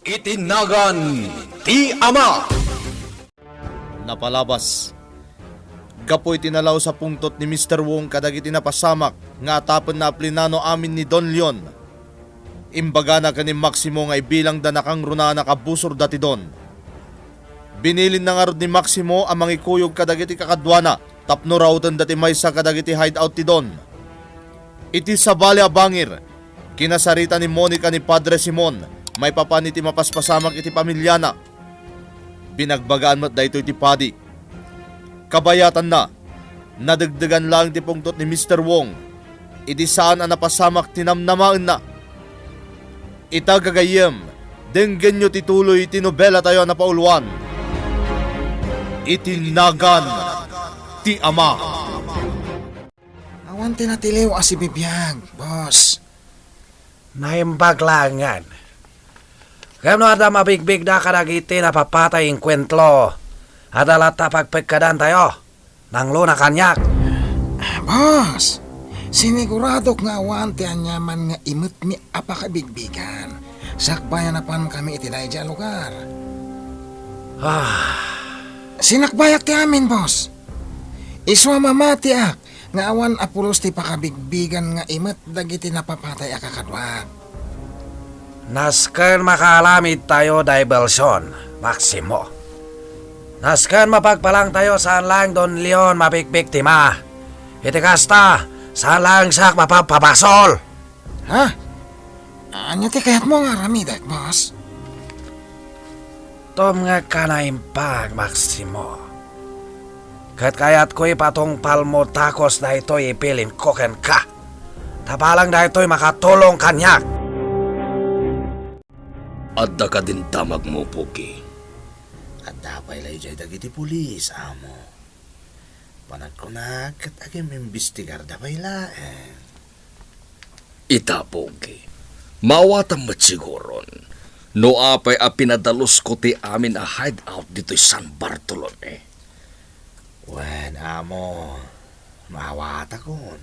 Itinagan ti Ama. Napalabas. Gapoy tinalaw sa pungtot ni Mr. Wong kadagiti napasamak nga atapan na plinano amin ni Don Leon. Imbaga na kani Maximo nga ibilang danakang runa nakabusor dati Don. Binilin na nga rod ni Maximo ang mangikuyog kadagiti kakadwana tapno rawten dati maysa kadagiti hideout ti Don. Iti sa bali abangir, kinasarita ni Monica ni Padre Simon, may papan iti mapaspasamak iti pamilyana. Binagbagaan mo't dahito iti padi. Kabayatan na, nadagdagan lang ti pungtot ni Mr. Wong. Iti saan ang napasamak tinamnamaan na. Itagagayem, denggen nyo tituloy iti nobela tayo na pauluan. Itinagan ti Ama. Awan tinatiliw si Bibiyag, boss. Naimbaglangan. Kaya ada mabigbig na kadagiti na papatay yung kwentlo. Adalat na pagpagkadan tayo. Nang luna kanyak. Boss, sinigurado nga awan ti anyaman nga imut ni apakabigbigan. Sakbayan na pan kami iti dahi dyan lugar. Sinakbayak ti amin, boss. Iswa mamati nga awan apulos ti pakabigbigan nga imut dagiti napapatay akakadwag. Naskan makalamid tayo dahil Belson, Maximo. Naskan mapagpalang tayo saan lang Don Leon mapikbiktima. Iti kasta, saan lang sak mapapabasol. Ha? Anya ti kayat mo nga ramidak, boss? Tom nga ka na impag, Maximo. Kat kayat ko'y patong palmo takos na ito'y ipilin koken ka. Tapalang na ito'y makatulong kanyak. Adda ka din tamag mo, Puki. At dapay lay jay dagiti pulis, amo. Panagkunag kat agim imbestigar dapay laen. Ita, Puki. Mawatan mo't siguron. No apay a pinadalos ko ti amin a hideout dito'y San Bartolome. Wen, amo. Mawata kon.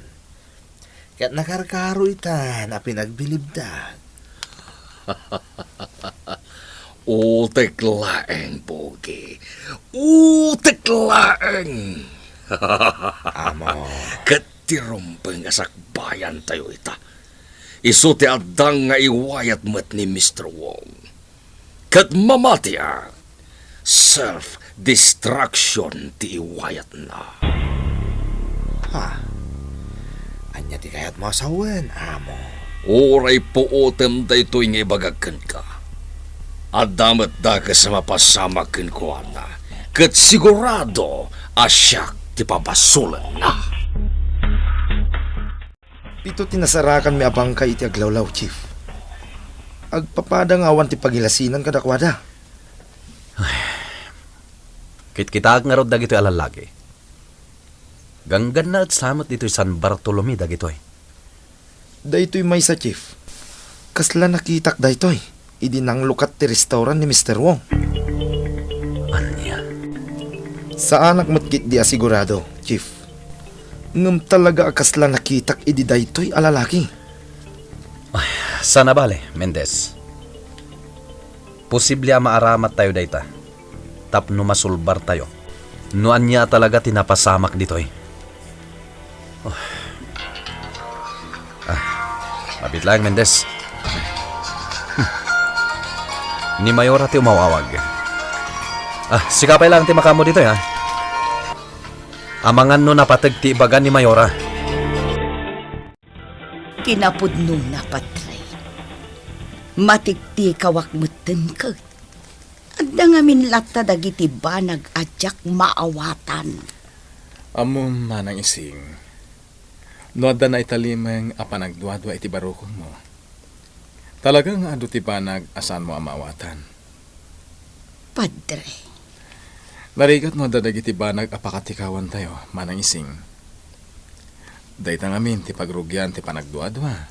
Kat nakarkaro itan a pinagbilibdag. Utek laeng, Puki. Utek laeng. Amo. Katirumpeng asakbayan tayo ita. Isu ti adang nga iwayat met ni Mr. Wong. Kat mamati self-destruction ti iwayat na. Anya ti kayat mo asawen, amo. Oray po otem da ito'y nga ibagagkan ka. Adamat da ka sa mapasamakin ko na. Kat sigurado asyak ti papasulan na. Pito tinasarakan mi abang ka iti aglawlaw, Chief. Agpapada nga awan ti pagilasinan kadakwada. Kit-kitag nga rod dagito'y alalagi. Ganggan na at samat dito'y San Bartolome dagito'y. Daytoy may sa Chief. Kasla nakitak daytoy. Idi nang lukat ti restaurant ni Mr. Wong. Anya? Sa anak matkit di asigurado, Chief. Ngam talaga kasla nakitak idi daytoy alalaki. Sana bale, Mendez. Posible maaramat tayo dayta. Tapno masulbar tayo. No anya talaga tinapasamak dito'y. Mabit lang, Mendez. Ni Mayora ti umawawag. Sikapay lang ti makamo dito, ha? Amangan no napatag ti ibagan ni Mayora. Kinapudno na patray. Matikti kawak muten ka. Adda nga minlata dagiti banag adyak maawatan. Amom manang ising. No adda na italimeng apanagduadwa iti barukon mo. Talagang adu ti banag asan mo amawatan. Padre, Narigat no adda dagiti banag apakatikawan tayo, manang ising. Daytang amin ti pagrugyan ti panagduadwa.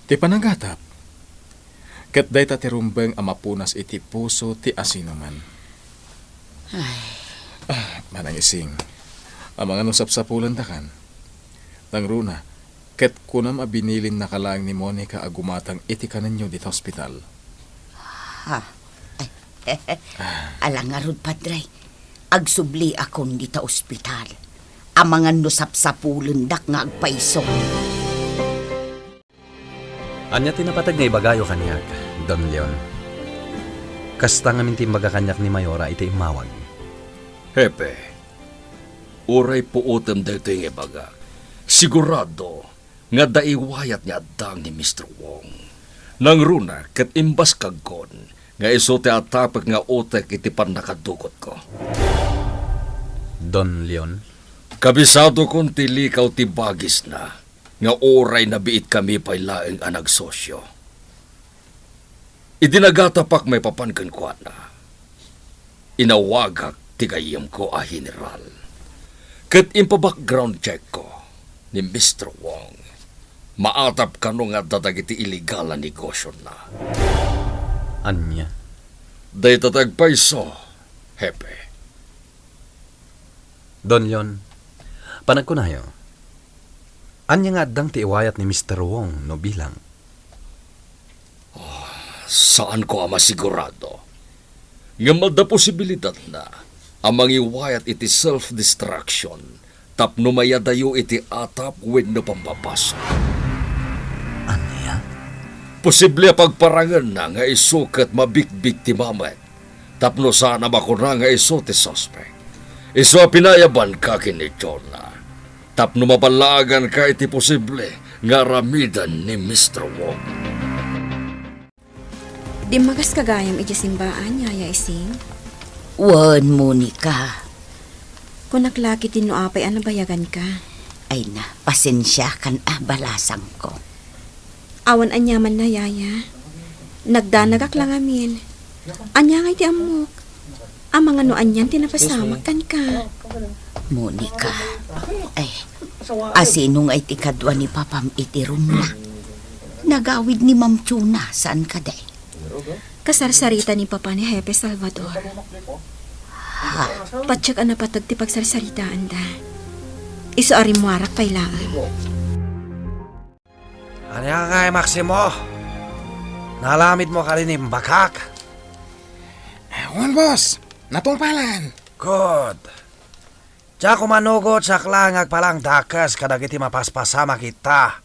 Ti panagatap. Ket dayta ti rumbeng amapunas iti puso ti asinuman. Manang ising. Amang anusap sa pulan takan. Nang runa, ket kunam abinilin na kalaang ni Monica agumatang iti kanan nyo dito hospital. Ha. Alang nga rod, padre. Agsubli akong dita ospital. Ang mga nusap-sapulundak nga agpaiso. Anya tinapatag nga ibagayo kanyak, Don Leon. Kasta nga mintimbaga kanyak ni Mayora iti imawag. Hepe, uray po utem dito yung ibaga. Sigurado nga daiwayat nga adang ni Mr. Wong. Nang runa kat imbas kagkon nga iso ti atapak nga utek iti pan nakadugot ko. Don Leon, Kabisado kong tilikaw ti bagis na nga oray na biit kami pa'y laeng anag sosyo. Idinagatapak may papankan ko na. Inawagak ti gayem ko a general. Kat impa-background check ko ni Mr. Wong. Maatap ka nga dadagiti iligal na negosyo na. anya. Day tatagpaiso, hepe. Don Leon, panagkunayo. Anya nga adang ti iwayat ni Mr. Wong no bilang. Saan ko ama sigurado? Nga malda posibilidad na amang iwayat iti self-destruction tapno mayadayo iti atap when no pambabasa. Anya? Posible pagparangan na nga isukat mabikbik ti mamet tapno sana makuna nga iso ti suspect. Iso pinayaban ka kini Chona tapno mapalagan ka iti posible nga ramidan ni Mr. Wong. Di magas kagayam iti simbaan, Yaya Ising. Wan, Monica. Kung naklaki tinuapay, bayagan ka. Ay na, pasensya kan balasang ko. Awan anyaman na, Yaya. Nagdanagak lang amin. Anya nga iti amok. Ang mga noan yan, tinapasamakan ka. Monica, ay, asinong ay tikadwa ni Papam iti room na. Nagawid ni Ma'am Chuna, saan ka day? Kasarsarita ni Papa ni Hepe Salvador. Patsak na patag ti pagsarsaritaan da. Iso arimwarak pailaan. Anya nga Maximo? Nalamid mo ka rin yung bakak? Awan, boss. Natungpalan. Good. Diya kumanugot sa klangag palang dakas kadagiti mapaspasama kita.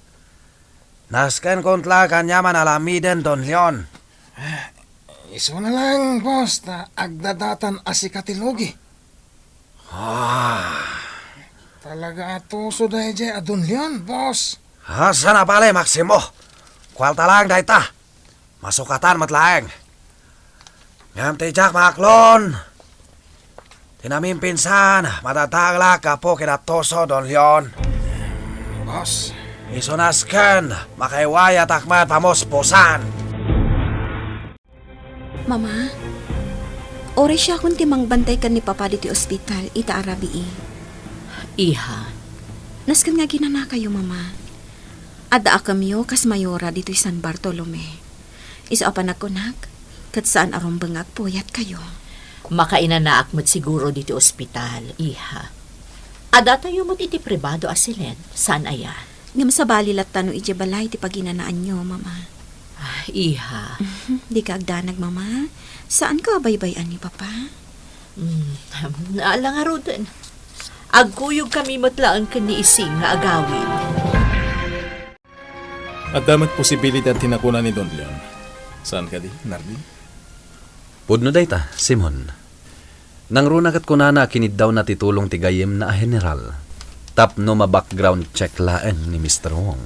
Nasken kontla kanyaman alamiden Don Leon. Iso na lang, boss, na agdadatan asikatilogi. Talaga ato so dahil dyan adun yan, boss. Asa na pala Maximo? Kwalta lang dayta. Masukatan matlaeng. Ngam ti Jack Maklon. Tinamin pinsan, matatagla ka po kinatoso Don Leon. Boss. Isunasken, makaiwaya takmat pamosposan. Mama, ore siya kung timang bantay ka ni Papa diti ospital, ita arabi. Iha, Naskan nga ginana kayo, Mama. Ada akamyo kas mayora dito San Bartolome. Iso apa nagkunag, kat saan arong bangag puyat kayo. makainanaak mo't siguro dito ospital, iha. Ada tayo mo't iti pribado asilen, saan aya? Ngam sa balilat tanong iti balay ti paginanaan nyo, Mama. Iha. Di ka agdanag, Mama. Saan ka baybayan ni Papa? Naala nga ro din. Agkuyog kami matlaan ka ni Ising nga agawin. At damat posibilidad tinakuna ni Don Leon. Saan ka di, Nardi? Pudno dayta, Simon. Nang runakat ko na kinid daw na titulong ti gayem na general. Tapno ma-background check laeng ni Mr. Wong.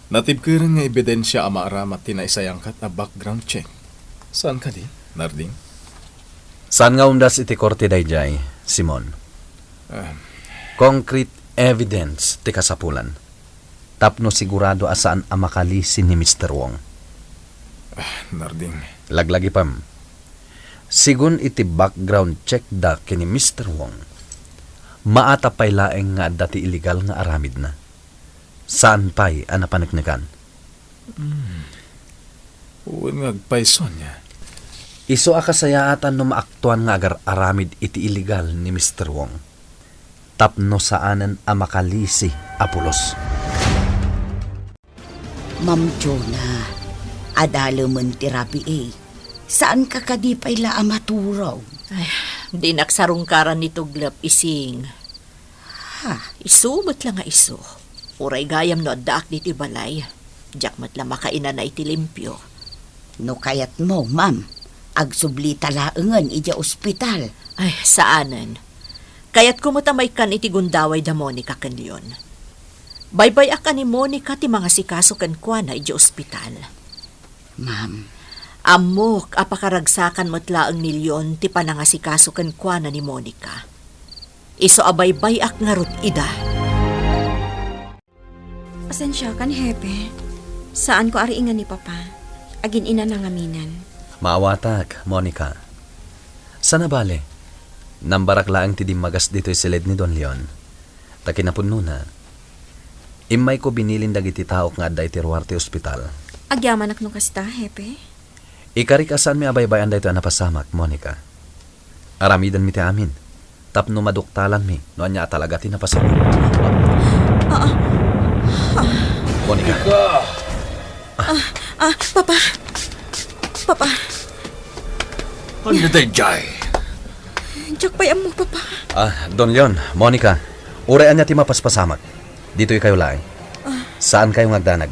Natibkiran nga ebidensya ama aramat tinaisayangkat a background check. Saan ka di, Narding? Saan nga undas iti korte dayjay, Simon? Concrete evidence ti kasapulan. Tapno sigurado asaan ang makalisin ni Mr. Wong. Narding. Laglagi pam. Sigun iti background check da kini Mr. Wong. Maata pay laeng nga dati illegal nga aramid na. Saan pa'y anapanagnagan? Uwan nga agpayson niya. Iso akasayaatan no maaktuan nga agar aramid iti illegal ni Mr. Wong. Tapno saanan a makalisi apulos. Ma'am Jonah, adalo man tirapi Saan ka kadipay la amaturaw? Ay, di naksarungkaran ni Tuglap ising. Isubot lang nga iso. Uray gayam no addaak diti balay. Diyak mat lang makainan na itilimpyo. No kayat mo, ma'am. Agsubli talaengan ija ospital. Ay, saanan. Kaya't kumutamay kan iti gundaway da Monica ken Leon. Baybay ka ni Monica ti mga sikaso ken kuana iti ospital. Ma'am, Amok apakaragsakan matlaang ni Leon ti panangasikaso ken kuana ni Monica. Iso abaybay ak ngarut ida. Pasensya kan, Hepe. Saan ko ariingan ni Papa? Agin ina nangaminan. Maawatag, Monica. Sana bale, nambarak laang ti magas dito'y silid ni Don Leon. Takinapunno na. Imay ko binilin dagiti tao nga adday ti Ruarte Hospital. Agyaman ak no kasta, Hepe. Ikarikasan mi abaybayan dayto napasamak, Monica. Aramidan mi ti amin. Tapno maduktalan mi, no anya talaga ti napasamak. Monica. Papa. Papa, Ano day, Jai? Jack pa'y mo, Papa. Don Leon, Monica. Urayan niya ti mapaspasamak. Dito'y kayo laing. Saan kayo ngagdanag?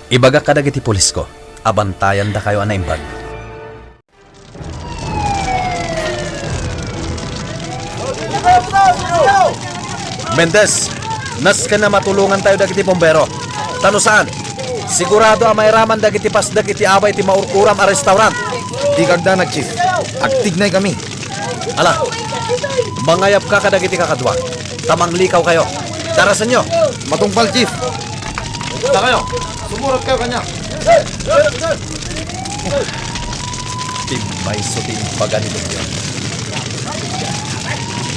Ibagak ka dagiti pulis ko. Abantayan da kayo anaimbag. Mendez, nas ka na matulungan tayo dagiti bombero. Tano saan? Sigurado ang mayraman dagiti pasdag iti abay ti maururam a restaurant. Di kagdanag, Chief. Agtignay kami. Ala, mangayap ka kadagiti kakadwa. Tamang likaw kayo. Darasan nyo. Matungpal, Chief. Punta kayo. Sumurot kayo kanya. Timbay so timbaga ni Don Leon.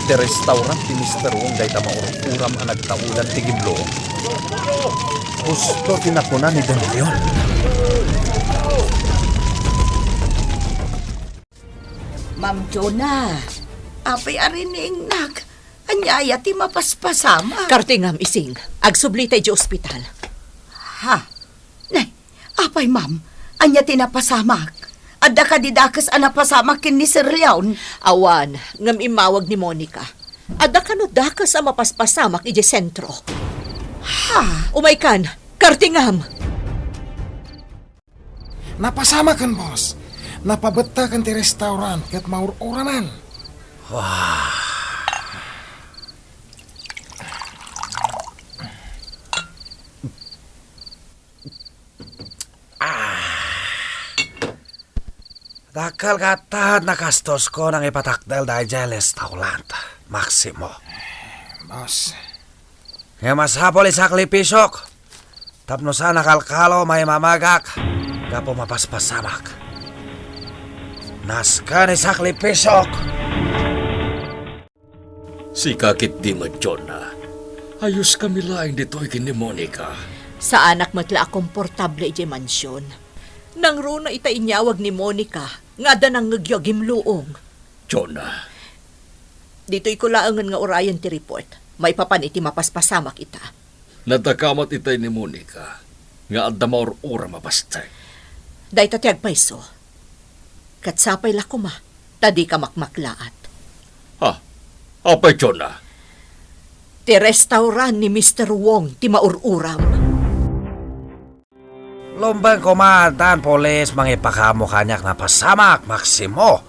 Ti restaurant ti Mr. Wong day ta maururam ang nagtaulan ti Gimlo. Gusto tinakuna ni Don Leon. Ma'am Jonah. Apay arining nak. Anyaya ti mapaspasama. Kartingam ising, agsubli tayo di ospital. Ha? Nay, apay ma'am. Anya ti napasamak. Adda ka didakas napasamak kin ni Sir Leon. Awan, ngam imawag ni Monica. Adda ka no dakas ang mapaspasamak iji sentro. Ha? Umaykan, kartingam. Napasama kan, boss. Napabetta kan ti restaurant kat maur-uraman. Dakal katad nakastos ko nang ipatakdal dahil dyan restaurant. Maximo. Boss, Kaya mas hapol isaklipisok. Tapno sa nakalkalo may mamagak. Kapo mapaspasamak. Naskan isaklipisok. Si kakit di mo, Jonah. Ayos kami laing dito'y kini Monica. Sa anak matla komportable iji mansyon. Nang runa ita inyawag ni Monica, nga da nang nagyogim luong. Jonah, Dito'y kulaangan nga orayan ti report. May papan iti mapaspasamak ita. natakamat itay ni Monica. Nga adda maur-ura mapastay. Day tatiag paiso. Katsapay lakuma, tadi ka makmaklaat. Apay, Jonah? Ti restaurant ni Mr. Wong ti maururam. Lumbang komandan polis mangipakamo kanyak na pasamak, Maximo.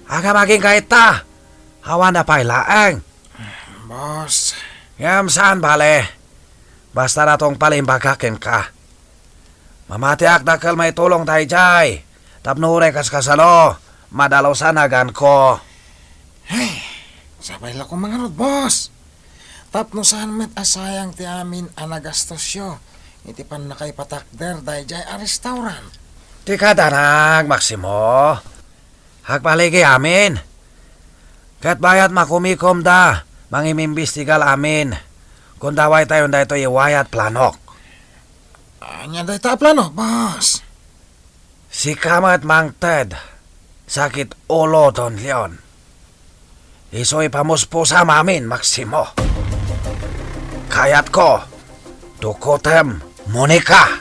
Aga maging kaita. Hawa na pailaang. boss. Ngam saan bale? Basta na tong palimbagakin ka. Mamatiak dakal may tulong tayo jay. Tapnure kas kasalo. Madalaw sanagan ko. Sabay lang ko mangarod, boss. Tapno saan met asayang ti amin anagastos yo. Iti pan na kay patakder dahil jay a restaurant. Di ka danag, Maximo. Hagpaligi amin. Kat bayat makumikom da. Mangimimbestigal amin. Kung daway tayo da ito iwayat planok. Anya dahil ta plano, boss. Si Kamat Mang Ted. Sakit ulo, Don Leon. Iso'y pamuspo sa mamin, Maximo. Kayat ko. Dukotem, Monica.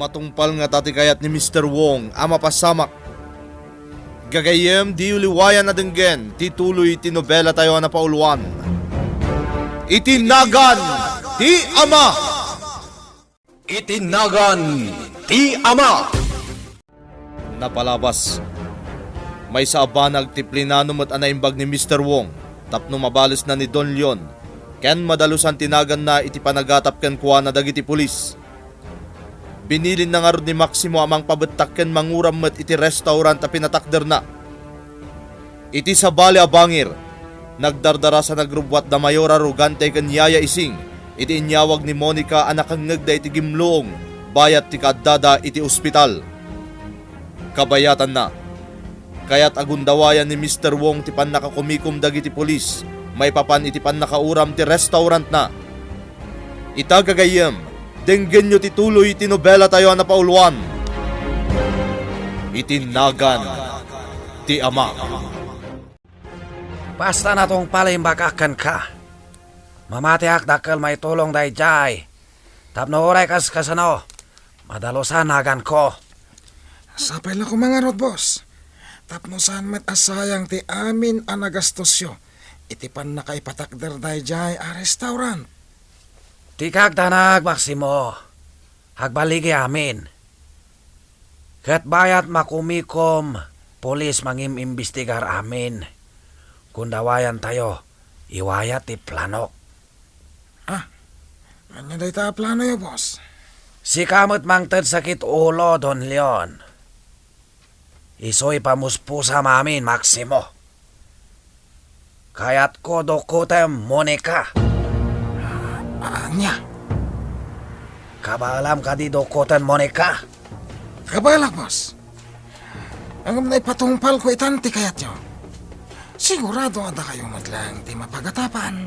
Matungpal nga tati kayat ni Mr. Wong ama pasamak. Gagayem di uliwayan na denggen, tituloy tinobela tayo na pauluan. Itinagan ti ama! Itinagan ti ama! Napalabas. May sa abanag ti plinano mo't anaimbag ni Mr. Wong, tapno mabalis na ni Don Leon, ken madalusan tinagan na iti panagatap ken kuha na dagiti pulis. Binilin na nga ron ni Maximo amang pabetak ken manguram met iti restaurant a pinatakder na. Iti sa bali abangir, nagdardara sa nagrubwat da mayor arugante ken yaya ising, iti inyawag ni Monica anak ang ngagda iti gimloong, bayat ti kaddada iti ospital. Kabayatan na. Kaya't agundawayan ni Mr. Wong ti pan nakakumikom dagiti polis, may papan iti pan nakauram ti restaurant na. Itagagayem, denggen nyo tituloy tinobela tayo na pauluan. Itinagan ti ama. Basta na tong palimbagakan ka. Mamatiak dakkel may tulong day jay. Tapno oray kas kasano. Madalusan nagan ko. Sapay lang ko mga rod, boss. Tapno saan met asayang ti amin anagastusyo. Itipan na kay patakder day jay a restaurant. Tikag tanag, Maximo. Hagbaligi amin. Kat bayat makumikom, polis mangim-imbestigar amin. Kundawayan tayo, iwayat ti planok. Ano day ta plano yo, boss? Si kamot mangted sakit ulo, Don Leon. Isoy pamuspusa mamin, Maximo. Kayat ko dokutem Monica. Anya? Kabalam ka di dokutem Monica. Kabalak, boss. Ang naipatungpal ko itanti kayat nyo. Sigurado ada kayo madlang di mapagatapan.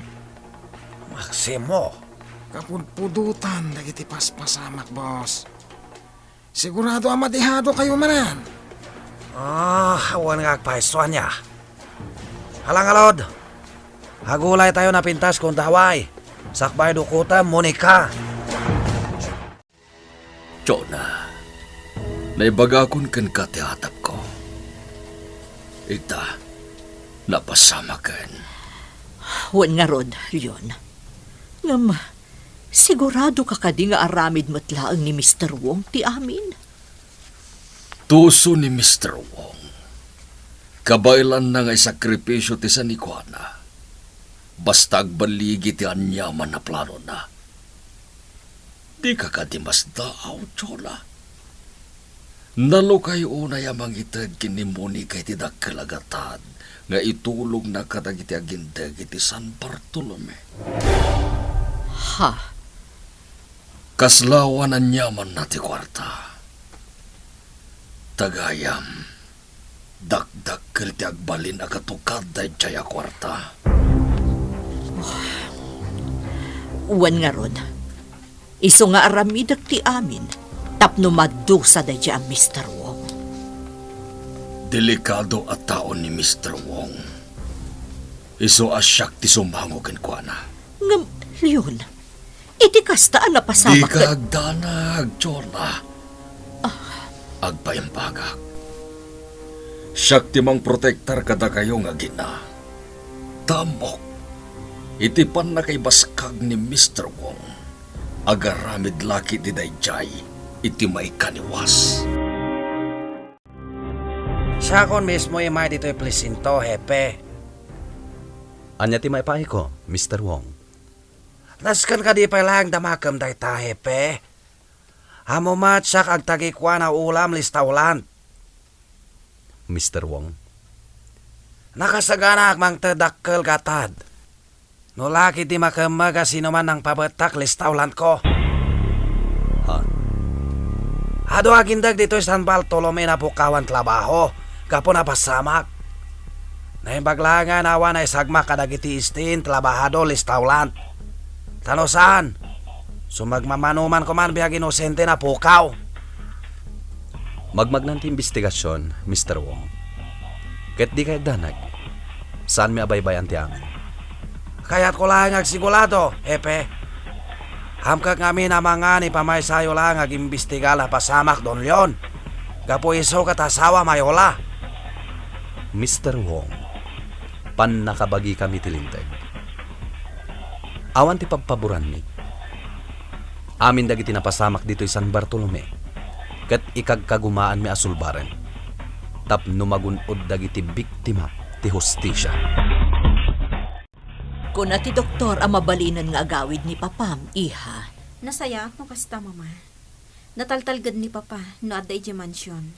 Maximo. Kapudpudutan dagiti paspasamak, boss. Sigurado amadihado kayo manan. Awan nga agpahistuan niya. Halang-alod. Hagulay tayo na pintas kung daway. Sakbay dukuta, Monica. Jonah, naibagakon kan katihatap ko. Ita, napasama kan. Wan nga rod, Leon. Ngam, sigurado ka kadi nga aramid matlaang ni Mr. Wong ti amin. Tuso ni Mr. Wong. Kabailan na nga'y sakripisyo ti San Iguana. Basta agbaligi ti anyaman na plano na. Di ka kadimas daaw, Chola. Nalo kayo unay amang itad kinimuni kay ti dakalagatad nga itulog na kadagiti agindag iti San Bartolome. Ha? Kaslawan ang yaman na ti kwarta. Tagayam, dakdakkel ti agbalin agatukad da jaya kwarta. Wan nga rod. Iso nga aramidak ti amin. Tapno madusa da dya ang Mr. Wong. Delikado at taon ni Mr. Wong. Iso asyak ti sumangogan ko na. Ngam, Leon, iti kastaan na Di pasama ka agdanag, Chola. Agpayampagak. Siyak ti mang protektar kada kayo nga gina. Tamok. Iti pan na kay baskag ni Mr. Wong. Agaramid laki ti dayjay. Iti may kaniwas. Siya kon mismo yung may dito'y plesinto, hepe. Anya ti maipahi ko, Mr. Wong. Naskan ka di pa lang damakam day ta, hepe. Amo matsak agtagikwa na ulam listaulan. Mr. Wong. Nakasagana mang tedakkel gatad. No laki ti makamaga sino man ang pabetak listaulan ko. Ha? Ado agindag dito San Bartolome na pukawan trabaho. Kapo na pasamak. Naimbaglangan awan ay sagma kadagiti istin trabahado listaulan. Tano saan? Sumagmamanuman ko man biyag inosente na pukaw. Magmagnanti investigasyon, Mr. Wong. Ket di kay danag. Saan mi abaybayan ti amin? Kaya't ko lang agsigulado, hepe. Hamkag ngamin na mga ni pamay sayo lang ag-imbestiga la pasamak Don Leon. Gapo iso katasawa mayola. Mr. Wong, pan nakabagi kami tilinteg. Awan ti pagpaboran mi. Amin dagiti napasamak dito'y San Bartolome. Kat ikagkagumaan mi asulbaren. Tapno magunod dagiti biktima ti hostisya. Kuna ti doktor ang mabalinan nga agawid ni papam, iha. Nasaya mo kasta, mama. Nataltalgad ni papa no adda iti mansyon.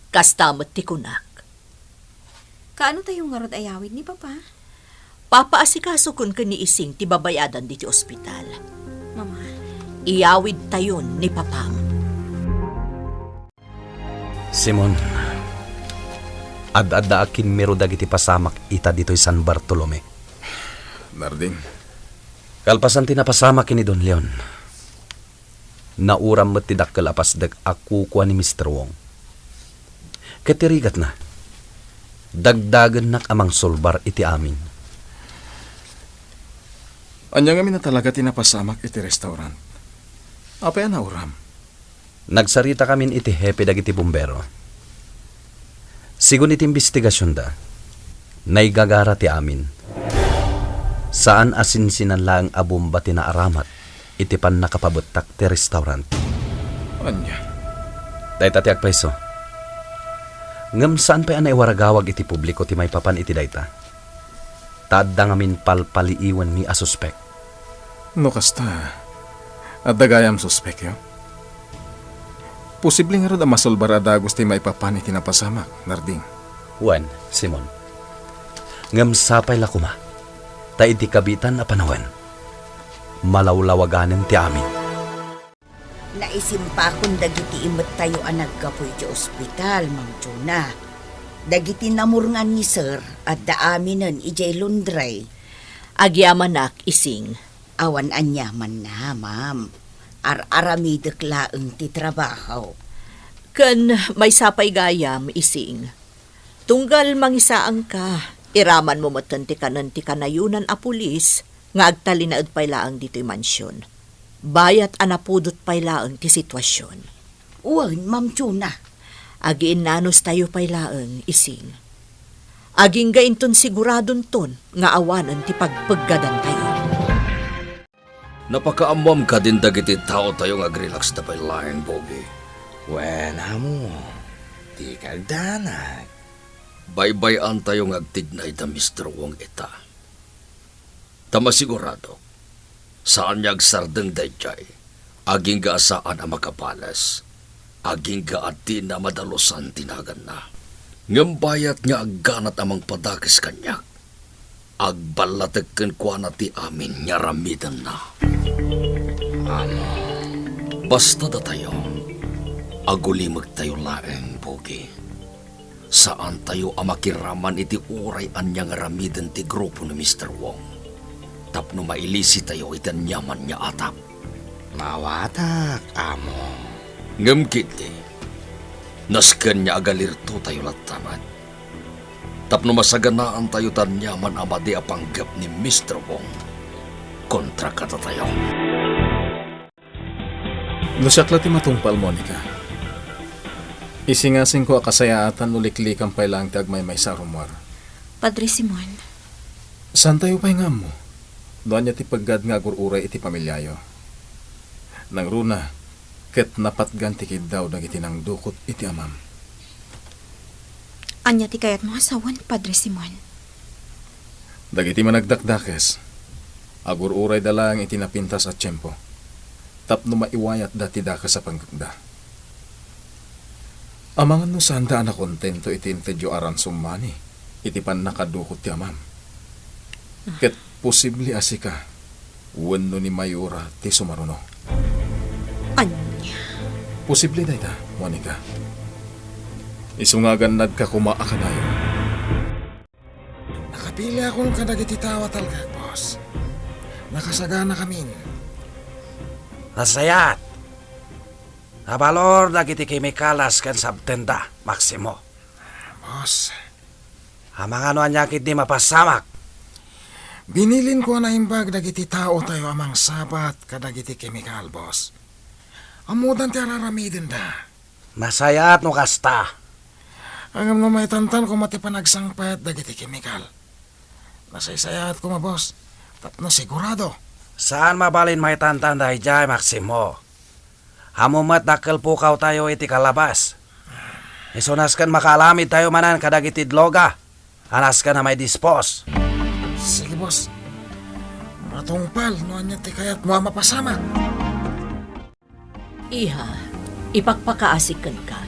Kastamot ti kunak. Kaano tayo nga rod ayawid ni papa? Papaasikaso kun ka ni ising ti babayadan di ti ospital. Mama, Iyawid tayon ni papam. Simon, ad-adda akin mero dagiti pasamak ita dito'y San Bartolome. Narding, Kalpasan tinapasamak ni Don Leon. Nauram met ti dakkel apasdag aku kuha ni Mr. Wong. Ketirigat na. Dagdagan nak amang solbar iti amin. anya nga na talaga tinapasamak iti restaurant. Apa yan nauram? Nagsarita kamin iti hepe dagiti bumbero. Sigun iti investigasyon da, naigagara ti amin. Saan asinsinan lang abumba ti naaramat, iti pan nakapabutak ti restaurant. Anya? Dayta ti agpaiso. Ngam saan pa yan ay waragawag iti publiko ti may papan iti dayta. Taadda ngamin palpaliiwan mi a suspek. No kasta, at dagayam suspek yo. Posible nga rin ang masolbar at gusto may papan itinapasamak, Narding. Wan, Simon. Ngam sapay la kuma. Ta iti kabitan na panawan. Malawlawaganen ti amin. Naisimpa kong dagiti imot tayo ang nagkapoy di ospital, Mang Chuna. Dagiti namurngan ni Sir at daaminan ijay Lundray. Agyamanak ising. Awan anyaman na, ma'am. Ar-aramidek laeng ti trabaho. Ken may sapay gayam ising. Tunggal mangisaang ka. Iraman mo matan ti kanan ti kanayunan a pulis nga agtalinaed pay laang dito'y mansyon. Bayat anapudot pay laang ti sitwasyon. Uwan, Ma'am Chuna. Agiin nanos tayo pay laang ising. Aging gainton siguradon ton nga awanan ti pagpaggadan tayo. Napakaamwam ka din dagiti tao tayo nga relax na pa'y laing, Bobby. Wena mo, di kagdanag. Baybayan tayo nga agtignay da Mr. Wong ita. Tamasigurado, saan niya agsardeng dayjay, aging gaasaan ang makapalas, aging gaati na madalusan tinagan na. Ngambayat nga agganat amang padakis kanya, agbalatagkan kwa na ti amin nga ramidan na. Basta da tayo, agulimag tayo laeng, Bogi. Saan tayo amakiraman iti uray anyang ramidan ti grupo ni Mr. Wong. Tapno mailisi tayo itan nyaman niya atap. Mawatak, amo. Ngam kiti, nasken niya agalirto tayo latamat. Tapno masaganaan tayo tan nyaman amadi apanggap ni Mr. Wong. Kontra kata tayo. Lusakla ti matumpal, Monica. Isingasing ko akasayaatan luliklikan pa lang tagmay may sarumar. Padre Simon. Saan tayo pa'y nga mo? Doon niya ti paggad nga gururay iti pamilyayo. Nang runa, ket napatgan ti daw dagiti nang dukot iti amam. Anya ti kayat mo asawan, Padre Simon. Dagiti managdakdakes, agururay dalang iti napintas at tiyempo. Tapno maiwayat dati daka sa panggagda. Amangan no sanda na kontento iti intedyo aran summani, iti pan nakadukot ti amam. Ket posible asika, wano ni Mayura ti sumaruno. Anya? Posible na ita, Monica. Isungagan ka kumaaka na yun. Nakapili akong kadagiti tawa talaga, boss. Nakasagana kami. Nasayat. Nabalor dagiti kimikalas kan sabtenda, Maximo. Boss, Amang ano anyakit ni mapasamak. Binilin ko na imbag dagiti tao tayo amang sabat kadagiti chemical, boss. Amudan ti araramidin da. Masayat no kasta. Angam no may tantan ko mati panagsangpet dagiti chemical. Nasaysayat ko ma, boss. Tapno sigurado. Saan mabalin may tantan dahi jay, Maximo? Hamumat dakkel pukaw tayo iti kalabas. Isunaskan makalamid tayo manan kadagiti dloga. Anaskan na may dispos. Sige, boss. Matungpal, no anya ti kayat mo mapasama. Iha, ipagpakaasikan ka.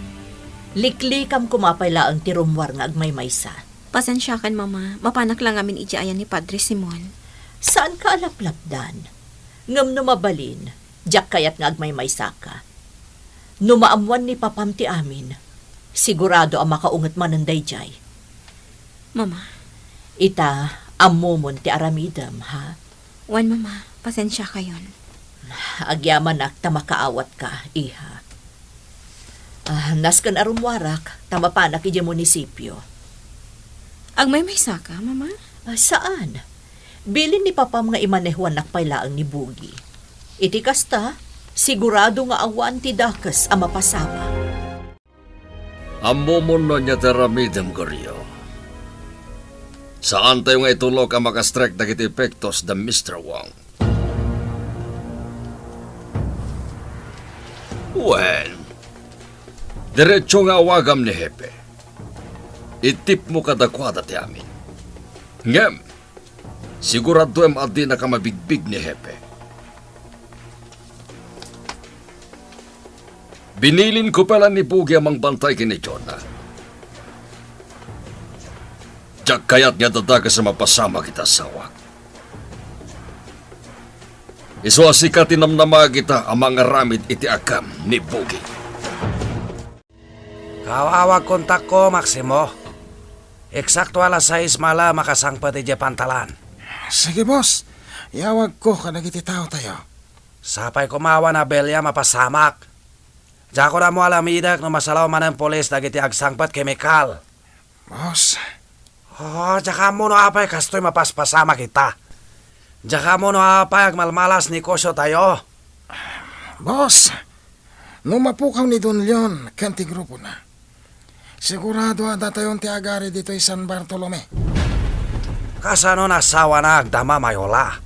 Liklikam kumapayla ang tirumwar nga agmaymaysa. Pasensyakan, Mama. Mapanak lang amin idiayan ni Padre Simon. Saan ka alaplapdan? Ngam numabalin, jak kayat nga agmaymaysa ka. Numaamuan ni papam ti amin, sigurado ang makaungat mananday jay. Mama. Ita, amumon ti aramidam, ha? Wan, Mama. Pasensya ka yon. Agyaman ak, tamakaawat ka, iha. Naskan arumwarak, tamapanak iti munisipyo. Agmaymaysa ka, Mama? Saan? Bilin ni papam nga imanehwan nakpailaang ni Bugi. Iti kasta, sigurado nga awan ti dakas ang mapasama. Amomon no niya teramidem goryo. Saan tayo nga itulog ang makastrek dagiti epektos da Mr. Wong? Well, diretso nga awagam ni Hepe. Itip mo kadakwada ti amin. Ngem, sigurado em adi na kamabigbig ni Hepe. Binilin ko pala ni Bugi amang bantay kini Jonah. Diyak kayat nga dadaga sa mapasama kita sawak. Isuasika tinamnama kita ang mga ramid iti akam ni Bugi. Kawawag kontak ko, Maximo. Eksakto alas 6 mala makasangpat iti pantalan. Sige, boss. Yawag ko kadagiti tao tayo. Sapay kumawa na belya mapasamak. Diya ko na mo alamidak no masalaw man ang polis dagiti agsangpat kemikal. Boss. Oh, diya mo no apay kastoy mapaspasama kita. Diya mo no apay agmalmalas negosyo tayo. Boss. Nung mapukaw ni Don Leon, kanti grupo na. Sigurado ada tayong tiagari dito sa San Bartolome. Kasano nasawa na agdama mayola.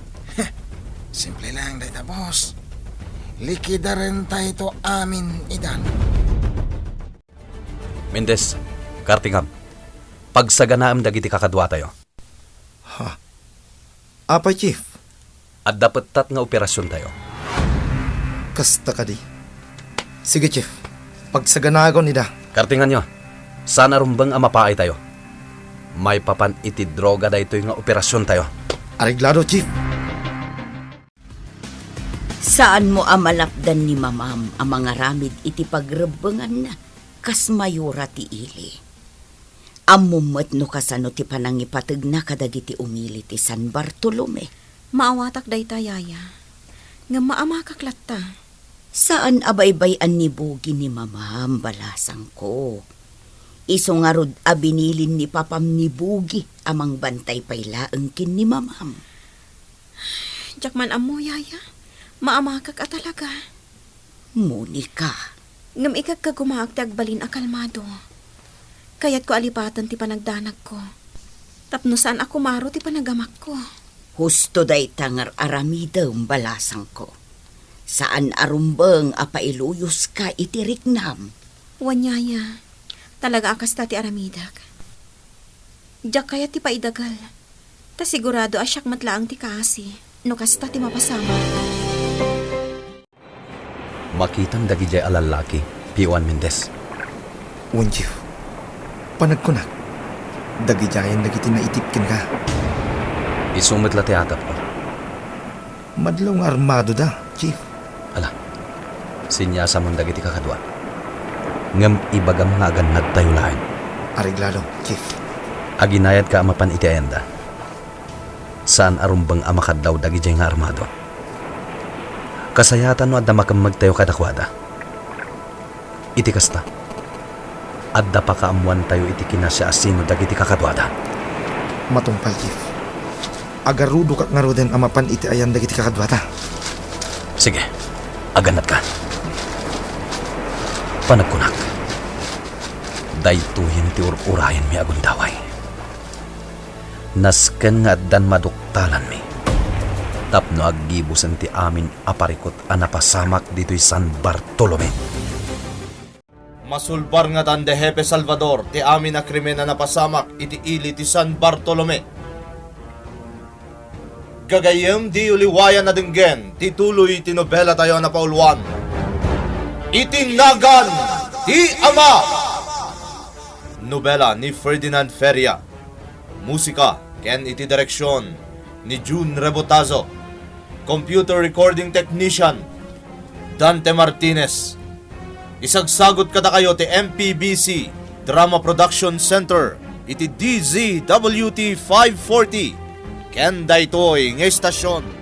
Simple lang data, boss. Likida rin tayo ito amin idan. Mendez, Kartingam, pagsaganaam dagiti kakadwa tayo. Apa, Chief? At dapat tat nga operasyon tayo. Kasta ka di. Sige, Chief. Pagsaganagon nida. Kartingan nyo, sana rumbang amapaay tayo. May papan iti droga da ito nga operasyon tayo. Areglado, Chief. Saan mo amalapdan ni mamam ang mga ramid iti pagrebengan na kas mayura ti ili. Amumet no kasano ti panangipateg na kadagiti umili ti San Bartolome. Maawatak day tayaya. Nga maamakaklat Saan abaybayan ni Bugi ni mamam balasang ko. Iso nga rod abinilin ni papam ni Bugi amang bantay paylaeng kin ni mamam. Jakman amo, yaya. Maamakak at talaga. Monica. Ngam ikag ka gumaag ti agbalin a kalmado. Kaya't ko alipatan ti panagdanag ko. Tapno saan ako maro ti panagamak ko. Husto day tangar aramida balasang ko. Saan arumbeng apailuyos ka itiriknam. Wanyaya. Talaga akas ti aramidak. Diyak kaya ti paidagal. Ta sigurado asyak matlaang ti kasi. No kasta ti mapasama. Makitang dagijay alalaki, P1 Mendez. Un, Chief. Panagkunak. Dagijayan dagiti na itipkin ka. Isumit la teatap ko. Madlaw nga armado da, Chief. Ala, sinyasa mong dagiti kakadwa. Ngam ibagam nga ganad tayo lain. Areglado, Chief. Aginayad ka amapan iti ayanda. Saan arumbang amakadlaw dagijay nga armado. Kasayatan no adda makamag tayo kadakwada. Iti kasta. Adda pa kaamuan tayo iti kinasya asino dagiti kakadwada. Matumpal, Chief. agarudo ka nga roden amapan iti ayan dagiti kakadwata. Sige, aganat ka. Panagkunak. Daytoyin ti urayan mi agundaway. Nasken nga dan maduktalan mi. Tapno aggibusan ti amin aparikot anapasamak dito'y San Bartolome. Masulbar nga tan de Jefe Salvador ti amin na krimen na napasamak iti ili ti San Bartolome. Gagayem di uliwayan na dinggen ti tuloy ti nobela tayo na paulwan. Itinagan ti Ama! Nobela ni Ferdinand Feria. Musika ken iti direksyon ni June Rebotazo. Computer recording technician Dante Martinez. Isagsagot kada kayo ti MPBC Drama Production Center iti DZWT 540 ken daytoy nga estasyon.